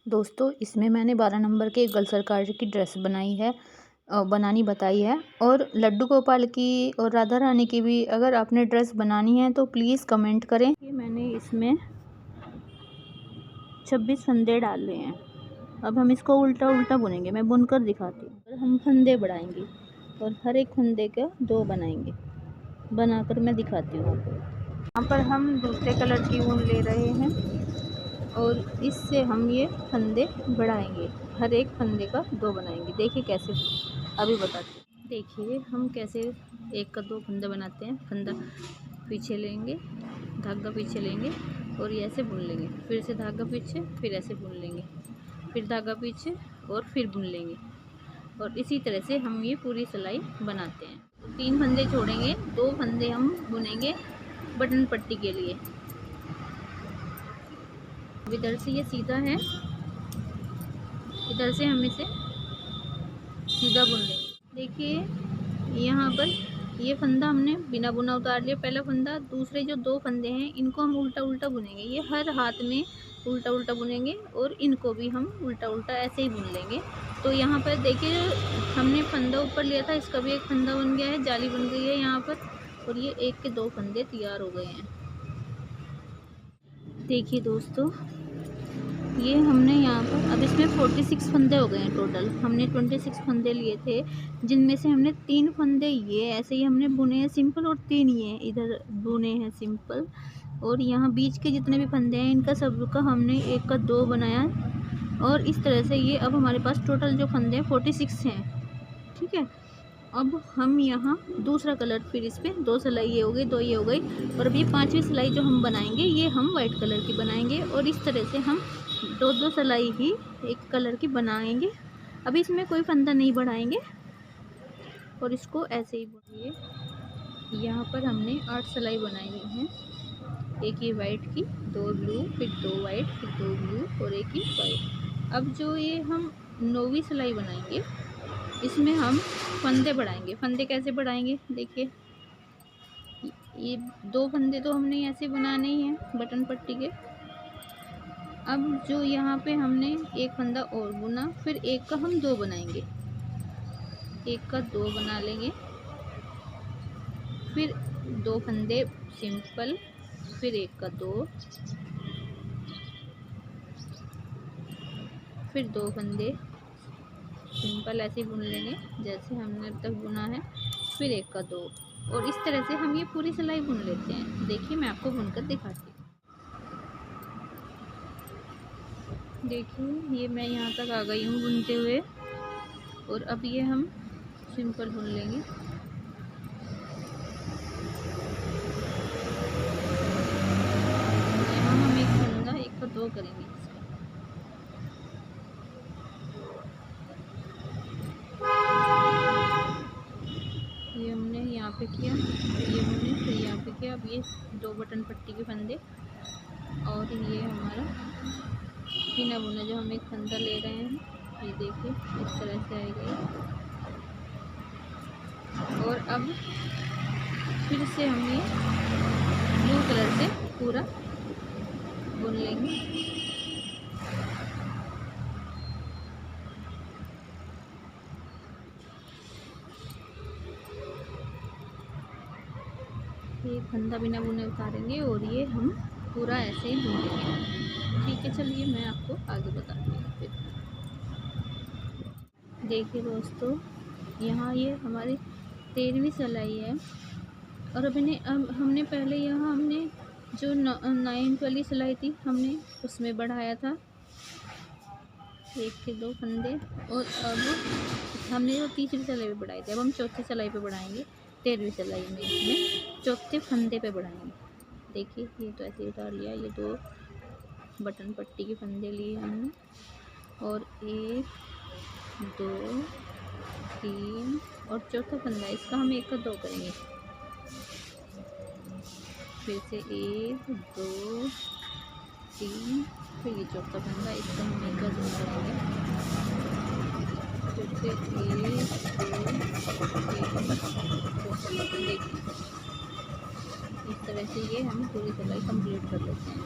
दोस्तों इसमें मैंने 12 नंबर के गलसरकार की ड्रेस बनाई है, बनानी बताई है। और लड्डू गोपाल की और राधा रानी की भी अगर आपने ड्रेस बनानी है तो प्लीज़ कमेंट करें। ये मैंने इसमें 26 फंदे डाले हैं। अब हम इसको उल्टा उल्टा बुनेंगे, मैं बुनकर दिखाती हूँ। और हम फंदे बढ़ाएंगे और हर एक फंदे का 2 बनाएंगे, बनाकर मैं दिखाती हूँ आपको। यहाँ पर हम दूसरे कलर की ऊन ले रहे हैं और इससे हम ये फंदे बढ़ाएंगे, हर एक फंदे का 2 बनाएंगे। देखिए कैसे, अभी बताती हूँ। देखिए हम कैसे 1 का 2 फंदा बनाते हैं। फंदा पीछे लेंगे, धागा पीछे लेंगे और ये ऐसे बुन लेंगे, फिर से धागा पीछे, फिर ऐसे बुन लेंगे, फिर धागा पीछे और फिर बुन लेंगे। और इसी तरह से हम ये पूरी सिलाई बनाते हैं। तो 3 फंदे छोड़ेंगे, 2 फंदे हम बुनेंगे बटन पट्टी के लिए। इधर से ये सीधा है, इधर से हम इसे सीधा बुन लेंगे। देखिए यहाँ पर ये फंदा हमने बिना बुना उतार लिया, पहला फंदा। दूसरे जो 2 फंदे हैं इनको हम उल्टा उल्टा बुनेंगे, ये हर हाथ में उल्टा उल्टा बुनेंगे और इनको भी हम उल्टा उल्टा ऐसे ही बुन लेंगे। तो यहाँ पर देखिए हमने फंदा ऊपर लिया था, इसका भी एक फंदा बन गया है, जाली बन गई है यहाँ पर। और ये 1 के 2 फंदे तैयार हो गए हैं। देखिए दोस्तों ये हमने यहाँ पर, अब इसमें 46 फंदे हो गए हैं टोटल। हमने 26 फंदे लिए थे, जिनमें से हमने 3 फंदे ये ऐसे ही हमने बुने हैं सिंपल, और 3 ये इधर बुने हैं सिंपल। और यहाँ बीच के जितने भी फंदे हैं इनका सबका हमने 1 का 2 बनाया। और इस तरह से ये अब हमारे पास टोटल जो फंदे हैं 46 हैं, ठीक है। अब हम यहाँ दूसरा कलर, फिर इस पर 2 सिलाई ये हो गई, 2 ये हो गई। और अब ये 5वीं सिलाई जो हम बनाएंगे ये हम वाइट कलर की बनाएंगे। और इस तरह से हम 2 सिलाई ही एक कलर की बनाएंगे। अभी इसमें कोई फंदा नहीं बढ़ाएंगे और इसको ऐसे ही बुनिए। यहाँ पर हमने 8 सिलाई बनाई हुई हैं, एक ये वाइट की, 2 ब्लू, फिर 2 वाइट, फिर 2 ब्लू और एक ही वाइट। अब जो ये हम 9वीं सिलाई बनाएंगे इसमें हम फंदे बढ़ाएंगे। फंदे कैसे बढ़ाएंगे, देखिए ये 2 फंदे तो हमने ऐसे बनाने ही हैं बटन पट्टी के। अब जो यहाँ पे हमने 1 फंदा और बुना, फिर 1 का हम 2 बनाएंगे, 1 का 2 बना लेंगे, फिर 2 फंदे सिंपल, फिर 1 का 2, फिर 2 फंदे सिंपल ऐसे बुन लेंगे जैसे हमने अब तक बुना है, फिर 1 का 2। और इस तरह से हम ये पूरी सिलाई बुन लेते हैं। देखिए मैं आपको बुनकर दिखाती हूँ। देखिए ये मैं यहाँ तक आ गई हूँ बुनते हुए। और अब ये हम सिंपल बुन लेंगे। यहाँ हम 1 फंदा 1 का 2 करेंगे। ये हमने यहाँ पे किया, ये हमने फिर यहाँ पे किया। अब ये 2 बटन पट्टी के फंदे और ये हमारा बिना बुना जो हम 1 फंदा ले रहे हैं, ये देखिए इस तरह से आएगा। और अब फिर से हम ये ब्लू कलर से पूरा बुन लेंगे। ये फंदा बिना बुने उतारेंगे और ये हम पूरा ऐसे ही बुन लेंगे, ठीक है। चलिए मैं आपको आगे बताती हूँ फिर। देखिए दोस्तों यहाँ ये हमारी 13वीं सिलाई है। और अब हमने पहले यहाँ हमने जो 9th वाली सिलाई थी हमने उसमें बढ़ाया था 1 के 2 फंदे। और अब हमने जो 3री सिलाई पे बढ़ाए थे, अब हम 4थी सिलाई पे बढ़ाएंगे। 13वीं सिलाई में इसमें 4थे फंदे पे बढ़ाएंगे। देखिए ये तो ऐसे उतार लिया, ये 2 बटन पट्टी के फंदे लिए हमने, और 1 2 3 और 4था फंदा, इसका हम 1 का 2 करेंगे। फिर से 1 2 3, फिर ये 4था फंदा, इसका हम 1 का 2 करेंगे। फिर से 1 2 3 देखिए इस तरह से ये हम पूरी सिलाई कंप्लीट कर लेते हैं।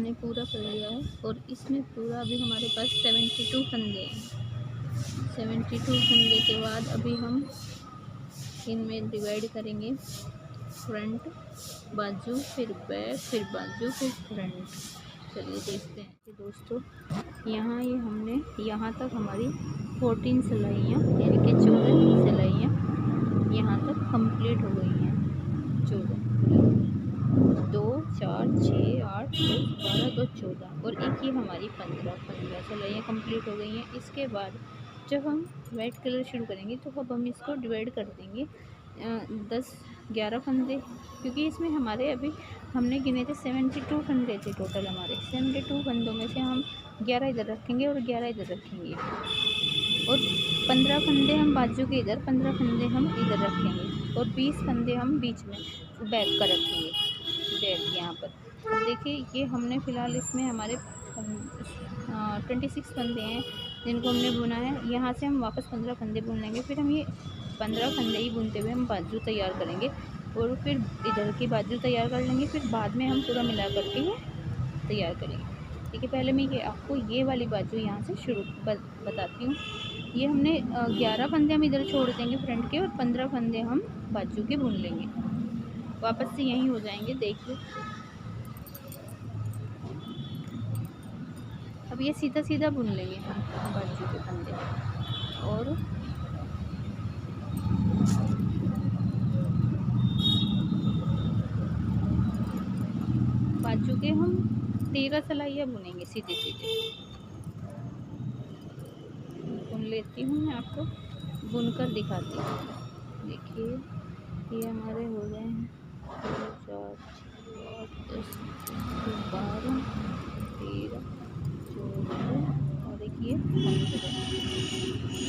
हमने पूरा कर लिया है और इसमें पूरा अभी हमारे पास 72 फंदे हैं। 72 फंदे के बाद अभी हम इनमें डिवाइड करेंगे फ्रंट, बाजू, फिर बैक, फिर बाजू, फिर फ्रंट। चलिए देखते हैं कि दोस्तों, यहाँ ये हमने यहाँ तक हमारी 14 सिलाइयाँ यानी कि 14 सिलाइयाँ यहाँ तक कंप्लीट हो गई हैं। 14, 2, 4, 6, 8, 10, 12, 2, 14 और एक ये हमारी 15 सिलाइयाँ कंप्लीट हो गई हैं। इसके बाद जब हम वाइट कलर शुरू करेंगे तो अब हम इसको डिवाइड कर देंगे 10-11 फंदे, क्योंकि इसमें हमारे अभी हमने गिने थे 72 फंदे थे टोटल। हमारे 72 फंदों में से हम 11 इधर रखेंगे और 11 इधर रखेंगे और 15 फंदे हम बाजू के इधर, 15 फंदे हम इधर रखेंगे और 20 फंदे हम बीच में बैक का रखेंगे, बैक यहाँ पर। अब देखिए ये हमने फ़िलहाल इसमें हमारे 26 फंदे हैं जिनको हमने बुना है। यहाँ से हम वापस 15 फंदे बुन लेंगे, फिर हम ये 15 फंदे ही बुनते हुए हम बाजू तैयार करेंगे और फिर इधर की बाजू तैयार कर लेंगे, फिर बाद में हम पूरा मिला करके ये तैयार करेंगे। ठीक है, पहले मैं ये आपको ये वाली बाजू यहाँ से शुरू बताती हूँ। ये हमने 11 फंदे हम इधर छोड़ देंगे फ्रंट के और 15 फंदे हम बाजू के बुन लेंगे, वापस से यहीं हो जाएंगे। देखिए अब ये सीधा सीधा बुन लेंगे हम बाजू के फंदे और बाजू के हम 13 सिलाइयाँ बुनेंगे सीधे सीधे। बुन लेती हूँ, मैं आपको बुनकर दिखाती हूँ। देखिए ये हमारे हो गए हैं 4, 10, 12, 13, 14 और देखिए 15।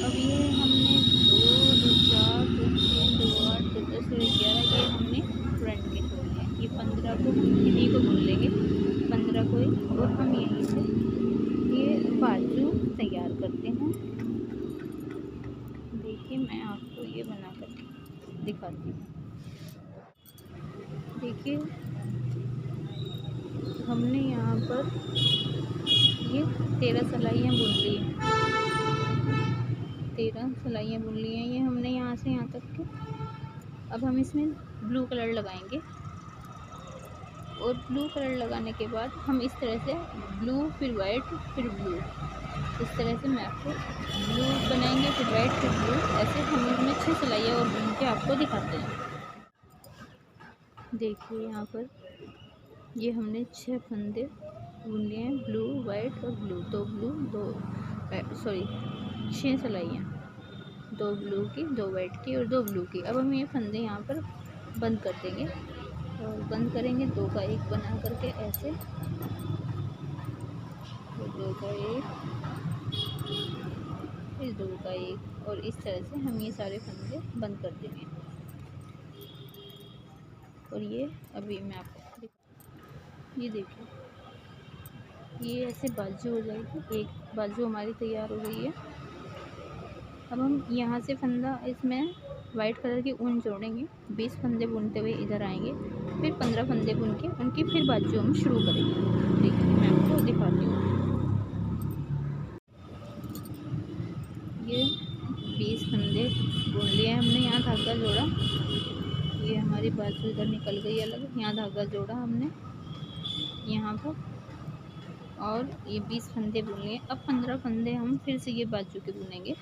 अब ये हमने 2, 2, 4, 2, 6, 2, 8, 2, 10, 11 ये हमने फ्रंट के छोड़ लिए। ये 15 को इन्हीं को बुन लेंगे, 15 को ही, और हम यहीं से ये बाजू तैयार करते हैं। देखिए मैं आपको ये बना कर दिखाती हूँ। देखिए हमने यहाँ पर ये 13 सिलाइयाँ बुन ली हैं, 13 सिलाइयाँ बुन ली हैं ये हमने यहाँ से यहाँ तक के। अब हम इसमें ब्लू कलर लगाएंगे और ब्लू कलर लगाने के बाद हम इस तरह से ब्लू, फिर वाइट, फिर ब्लू, इस तरह से मैं आपको ब्लू बनाएंगे, फिर वाइट, फिर ब्लू, ऐसे हम इसमें 6 सिलाइयाँ और बुन के आपको दिखाते हैं। देखिए यहाँ पर ये हमने 6 फंदे बुन लिए हैं, ब्लू, वाइट और ब्लू, 2 ब्लू, 6 सिलाइयाँ, 2 ब्लू की, 2 वाइट की और 2 ब्लू की। अब हम ये फंदे यहाँ पर बंद कर देंगे और बंद करेंगे 2 का 1 बना करके ऐसे, 2 का 1, फिर 2 का 1 और इस तरह से हम ये सारे फंदे बंद कर देंगे। और ये अभी मैं आपको ये देखिए ये ऐसे बाजू हो जाएगी, एक बाजू हमारी तैयार हो गई है। अब हम यहाँ से फंदा इसमें वाइट कलर की ऊन जोड़ेंगे, 20 फंदे बुनते हुए इधर आएंगे, फिर 15 फंदे बुन के उनकी फिर बाजू हम शुरू करेंगे। देखिए मैं आपको दिखाती हूँ। ये 20 फंदे बुन लिए हमने, यहाँ धागा जोड़ा, ये हमारी बाजू इधर निकल गई अलग, यहाँ धागा जोड़ा हमने यहाँ पर और ये 20 फंदे बुन लिए। अब 15 फंदे हम फिर से ये बाजू के बुनेंगे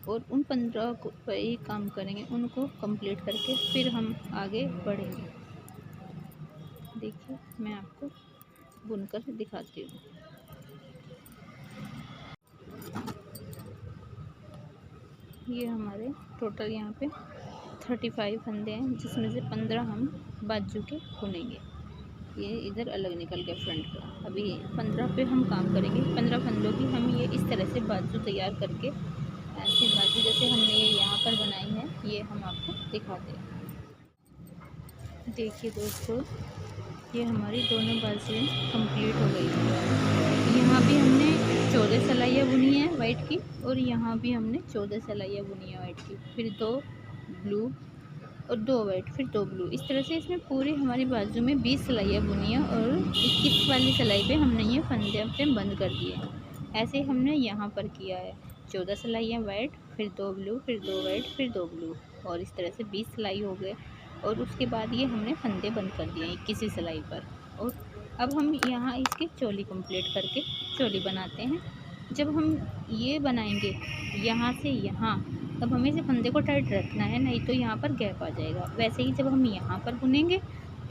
और उन 15 को पर ही काम करेंगे, उनको कंप्लीट करके फिर हम आगे बढ़ेंगे। देखिए मैं आपको बुनकर दिखाती हूँ। ये हमारे टोटल यहाँ पे 35 फंदे हैं, जिसमें से 15 हम बाजू के बुनेंगे। ये इधर अलग निकल गया फ्रंट का। अभी 15 पे हम काम करेंगे, 15 फंदों की हम ये इस तरह से बाजू तैयार करके, ऐसी बाजू जैसे हमने ये यहाँ पर बनाई है, ये हम आपको दिखाते हैं। देखिए दोस्तों ये हमारी दोनों बाजुएं कंप्लीट हो गई हैं। यहाँ भी हमने 14 सिलाइयाँ बुनी है वाइट की और यहाँ भी हमने 14 सिलाइयाँ बुनी है वाइट की, फिर 2 ब्लू, और 2 वाइट, फिर 2 ब्लू। इस तरह से इसमें पूरी हमारी बाजू में 20 सिलाइयाँ बुनी है और 21 वाली सिलाई पे हमने ये फंदे अपने बंद कर दिए हैं। ऐसे ही हमने यहाँ पर किया है। 14 सिलाइयाँ वाइट, फिर 2 ब्लू, फिर 2 वाइट, फिर 2 ब्लू, और इस तरह से 20 सिलाई हो गए। और उसके बाद ये हमने फंदे बंद कर दिए हैं 21 सिलाई पर। और अब हम यहाँ इसकी चोली कंप्लीट करके चोली बनाते हैं। जब हम ये बनाएंगे यहाँ से यहाँ, तब हमें इसे फंदे को टाइट रखना है, नहीं तो यहाँ पर गैप आ जाएगा। वैसे ही जब हम यहाँ पर बुनेंगे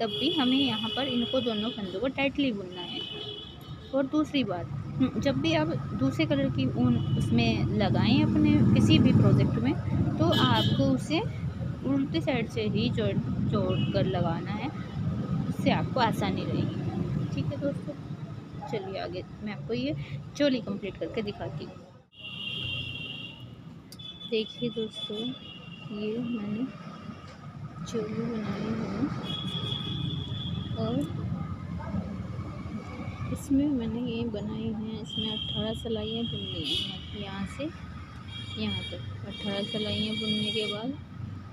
तब भी हमें यहाँ पर इनको दोनों फंदों को टाइटली बुनना है। और दूसरी बात, जब भी आप दूसरे कलर की ऊन उसमें लगाएं अपने किसी भी प्रोजेक्ट में, तो आपको उसे उल्टी साइड से ही जोड़ जोड़ कर लगाना है, उससे आपको आसानी रहेगी। ठीक है दोस्तों, चलिए आगे मैं आपको ये चोली कंप्लीट करके दिखाती हूँ। देखिए दोस्तों, ये मैंने चोली बनाई है और इसमें मैंने ये बनाई हैं, इसमें 18 सिलाइयाँ बुन ली हैं यहाँ से यहाँ तक। 18 सिलाइयाँ बुनने के बाद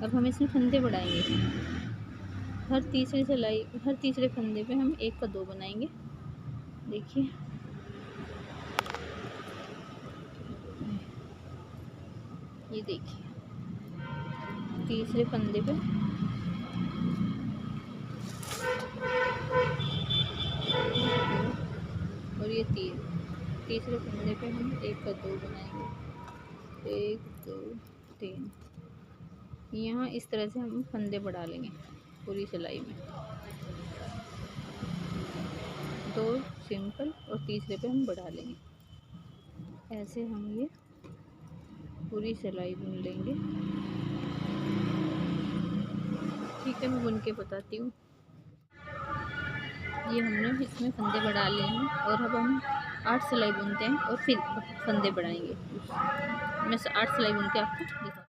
अब हम इसमें फंदे बढ़ाएंगे। हर तीसरे फंदे पे हम 1 का 2 बनाएंगे। देखिए, ये देखिए तीसरे फंदे पे और ये तीसरे फंदे पे हम 1 का 2 बनाएंगे। 1 2 3। यहाँ इस तरह से हम फंदे बढ़ा लेंगे पूरी सिलाई में। 2 सिंपल और तीसरे पे हम बढ़ा लेंगे। ऐसे हम ये पूरी सिलाई बुन लेंगे। ठीक है, मैं बुन के बताती हूँ। ये हमने इसमें फंदे बढ़ा लिए हैं और अब हम 8 सिलाई बुनते हैं और फिर फंदे बढ़ाएंगे। मैं 8 सिलाई बुन के आपको दिखा।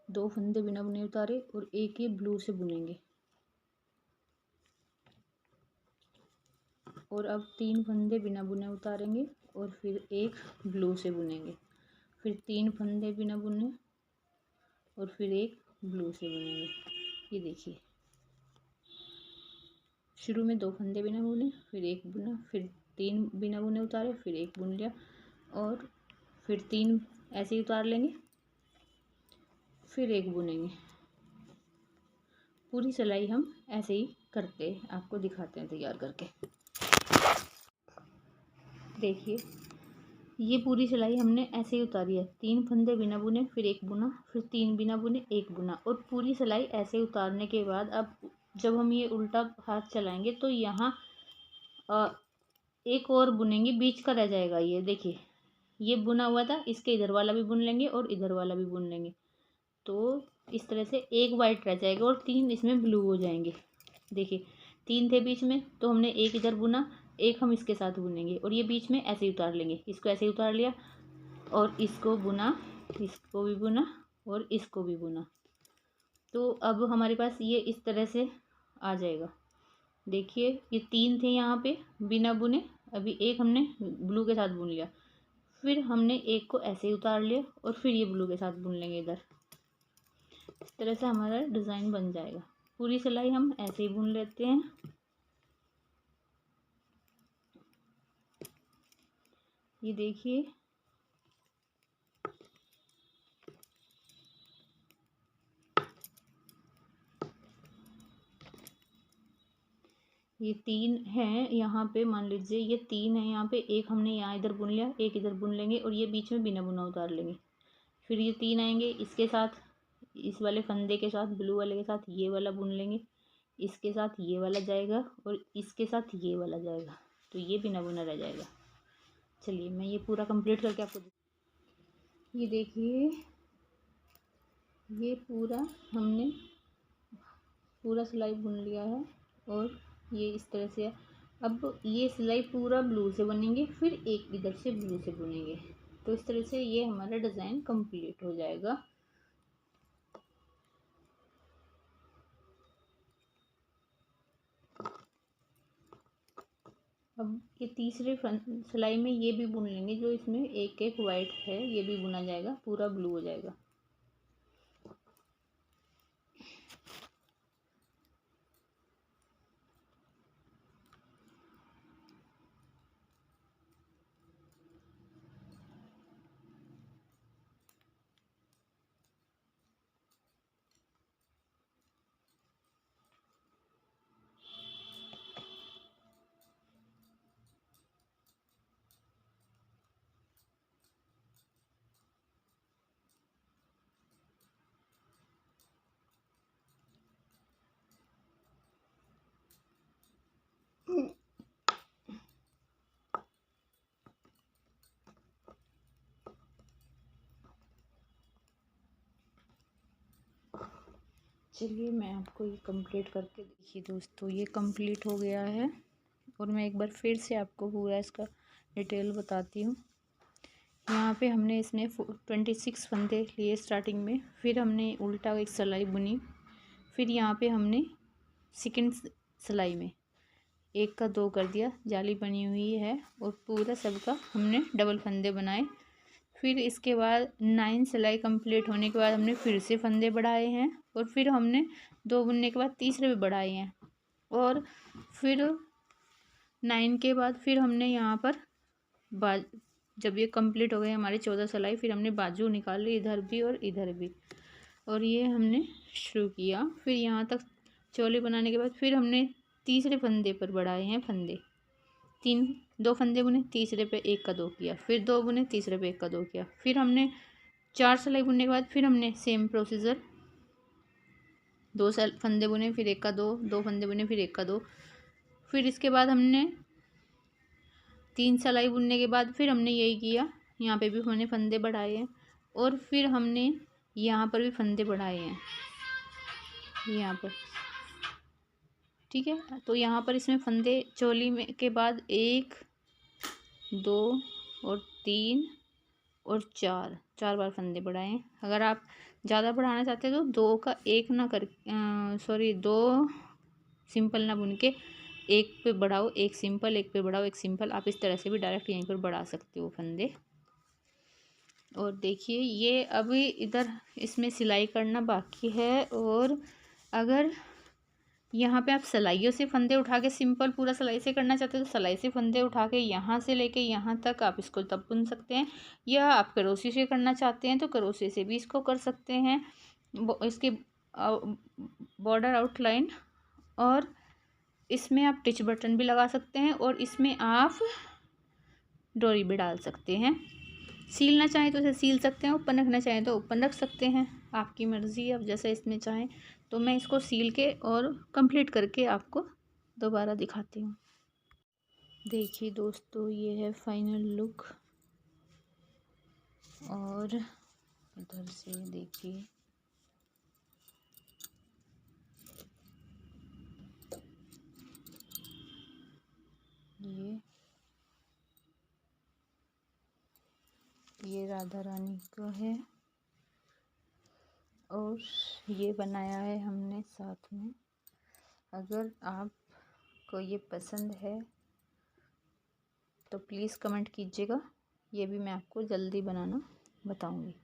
2 फंदे बिना बुने उतारे और एक ये ब्लू से बुनेंगे। और अब 3 फंदे बिना बुने उतारेंगे और फिर एक ब्लू से बुनेंगे। फिर 3 फंदे बिना बुने और फिर एक ब्लू से बुनेंगे। ये देखिए, शुरू में 2 फंदे बिना बुने, फिर एक बुना, फिर 3 बिना बुने उतारे, फिर एक बुन लिया और फिर 3 ऐसे ही उतार लेंगे, फिर एक बुनेंगे। पूरी सिलाई हम ऐसे ही करके आपको दिखाते हैं तैयार करके। देखिए, ये पूरी सिलाई हमने ऐसे ही उतारी है। 3 फंदे बिना बुने, फिर एक बुना, फिर 3 बिना बुने, एक बुना, और पूरी सिलाई ऐसे उतारने के बाद अब जब हम ये उल्टा हाथ चलाएंगे तो यहाँ एक और बुनेंगे, बीच का रह जाएगा। ये देखिए, ये बुना हुआ था, इसके इधर वाला भी बुन लेंगे और इधर वाला भी बुन लेंगे। तो इस तरह से एक वाइट रह जाएगा और 3 इसमें ब्लू हो जाएंगे। देखिए, 3 थे बीच में, तो हमने एक इधर बुना, एक हम इसके साथ बुनेंगे और ये बीच में ऐसे ही उतार लेंगे। इसको ऐसे ही उतार लिया और इसको बुना, इसको भी बुना और इसको भी बुना। तो अब हमारे पास ये इस तरह से आ जाएगा। देखिए, ये 3 थे यहाँ पे बिना बुने, अभी एक हमने ब्लू के साथ बुन लिया, फिर हमने एक को ऐसे ही उतार लिया और फिर ये ब्लू के साथ बुन लेंगे इधर। इस तरह से हमारा डिज़ाइन बन जाएगा। पूरी सिलाई हम ऐसे ही बुन लेते हैं। ये देखिए, ये 3 हैं यहाँ पे, मान लीजिए ये 3 है यहाँ पे, एक हमने यहाँ इधर बुन लिया, एक इधर बुन लेंगे और ये बीच में बिना बुना उतार लेंगे। फिर ये 3 आएंगे, इसके साथ, इस वाले फंदे के साथ, ब्लू वाले के साथ ये वाला बुन लेंगे, इसके साथ ये वाला जाएगा और इसके साथ ये वाला जाएगा, तो ये बिना बुना रह जाएगा। चलिए मैं ये पूरा कंप्लीट करके आपको ये देखिए, ये पूरा हमने पूरा सिलाई बुन लिया है और ये इस तरह से है। अब ये सिलाई पूरा ब्लू से बनेंगे, फिर एक इधर से ब्लू से बुनेंगे, तो इस तरह से ये हमारा डिज़ाइन कंप्लीट हो जाएगा। अब ये तीसरे सिलाई में ये भी बुन लेंगे, जो इसमें एक एक वाइट है ये भी बुना जाएगा, पूरा ब्लू हो जाएगा। चलिए मैं आपको ये कंप्लीट करके देखिए दोस्तों, ये कंप्लीट हो गया है। और मैं एक बार फिर से आपको पूरा इसका डिटेल बताती हूँ। यहाँ पे हमने इसमें 26 फंदे लिए स्टार्टिंग में, फिर हमने उल्टा एक सिलाई बुनी, फिर यहाँ पे हमने सेकंड सिलाई में 1 का 2 कर दिया, जाली बनी हुई है, और पूरा सबका हमने डबल फंदे बनाए। फिर इसके बाद 9 सिलाई कंप्लीट होने के बाद हमने फिर से फंदे बढ़ाए हैं, और फिर हमने 2 बुनने के बाद तीसरे भी बढ़ाए हैं। और फिर 9 के बाद फिर हमने यहाँ पर जब ये कंप्लीट हो गए हमारे 14 सिलाई, फिर हमने बाजू निकाली इधर भी और इधर भी, और ये हमने शुरू किया। फिर यहाँ तक चोली बनाने के बाद फिर हमने तीसरे फंदे पर बढ़ाए हैं फंदे, 2 फंदे बुने, तीसरे पे 1 का 2 किया, फिर 2 बुने, तीसरे पे 1 का 2 किया। फिर हमने 4 सिलाई बुनने के बाद फिर हमने सेम प्रोसीजर, 2 फंदे बुने, फिर 1 का 2, 2 फंदे बुने, फिर 1 का 2। फिर इसके बाद हमने 3 सिलाई बुनने के बाद फिर हमने यही किया, यहाँ पे भी हमने फंदे बढ़ाए हैं, और फिर हमने यहाँ पर भी फंदे बढ़ाए हैं यहाँ पर, ठीक है। तो यहाँ पर इसमें फंदे चोली में के बाद 1, 2 और 3 और 4 बार फंदे बढ़ाएं। अगर आप ज़्यादा बढ़ाना चाहते हैं तो 2 का 1 ना कर 2 सिंपल ना बुन के 1 पे बढ़ाओ 1 सिंपल, 1 पे बढ़ाओ 1 सिंपल, आप इस तरह से भी डायरेक्ट यहीं पर बढ़ा सकते हो फंदे। और देखिए ये अभी इधर इसमें सिलाई करना बाकी है। और अगर यहाँ पे आप सिलाइयों से फंदे उठा के सिंपल पूरा सिलाई से करना चाहते हो तो सिलाई से फंदे उठा के यहाँ से लेके यहाँ तक आप इसको तब बुन सकते हैं, या आप करोशी से करना चाहते हैं तो करोशी से भी इसको कर सकते हैं। इसके बॉर्डर आउटलाइन, और इसमें आप टिच बटन भी लगा सकते हैं, और इसमें आप डोरी भी डाल सकते हैं। सीलना चाहें तो इसे सील सकते हैं, ऊपर रखना चाहें तो ऊपर रख सकते हैं, आपकी मर्ज़ी है, आप जैसा इसमें चाहें। तो मैं इसको सील के और कंप्लीट करके आपको दोबारा दिखाती हूँ। देखिए दोस्तों ये है फाइनल लुक, और इधर से देखिए ये राधा रानी का है, और ये बनाया है हमने साथ में। अगर आपको ये पसंद है तो प्लीज़ कमेंट कीजिएगा, ये भी मैं आपको जल्दी बनाना बताऊंगी।